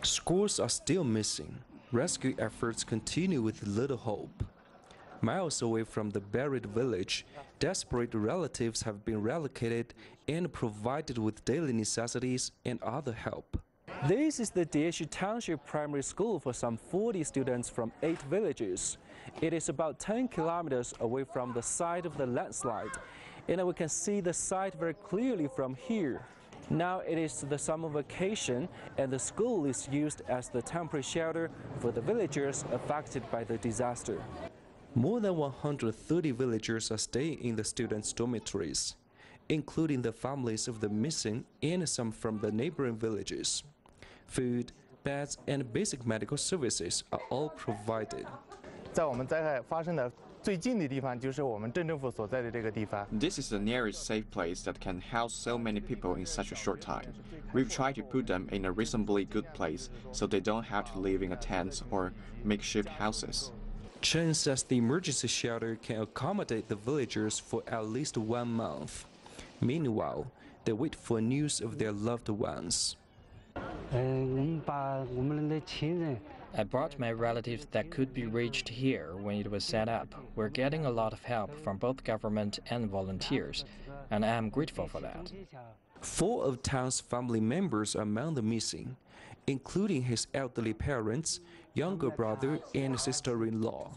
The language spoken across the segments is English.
Scores are still missing. Rescue efforts continue with little hope. Miles away from the buried village, desperate relatives have been relocated and provided with daily necessities and other help. This is the Diexi Township Primary School for some 40 students from 8 villages. It is about 10 kilometers away from the site of the landslide, and we can see the site very clearly from here. Now it is the summer vacation, and the school is used as the temporary shelter for the villagers affected by the disaster. More than 130 villagers are staying in the students' dormitories, including the families of the missing and some from the neighboring villages. Food, beds, and basic medical services are all provided. This is the nearest safe place that can house so many people in such a short time. We've tried to put them in a reasonably good place so they don't have to live in a tent or makeshift houses. Chen says the emergency shelter can accommodate the villagers for at least 1 month. Meanwhile, they wait for news of their loved ones. I brought my relatives that could be reached here when it was set up. We're getting a lot of help from both government and volunteers, and I am grateful for that. 4 of Tan's family members are among the missing, including his elderly parents, younger brother, and sister-in-law.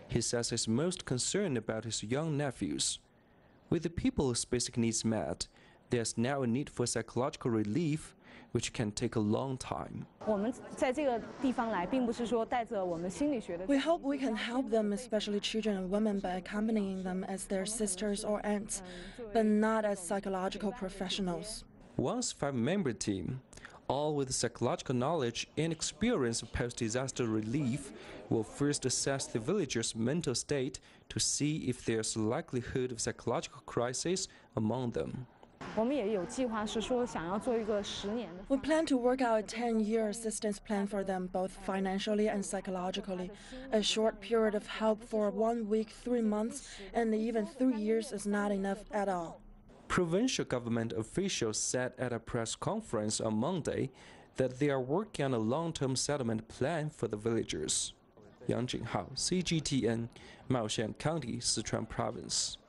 He says he's most concerned about his young nephews. With the people's basic needs met, there's now a need for psychological relief, which can take a long time. We hope we can help them, especially children and women, by accompanying them as their sisters or aunts, but not as psychological professionals. One's 5-member team, all with psychological knowledge and experience of post-disaster relief, will first assess the villagers' mental state to see if there's a likelihood of psychological crisis among them. We plan to work out a 10-year assistance plan for them, both financially and psychologically. A short period of help for 1 week, 3 months, and even 3 years is not enough at all. Provincial government officials said at a press conference on Monday that they are working on a long-term settlement plan for the villagers. Yang Jinghao, CGTN, Maoxian County, Sichuan Province.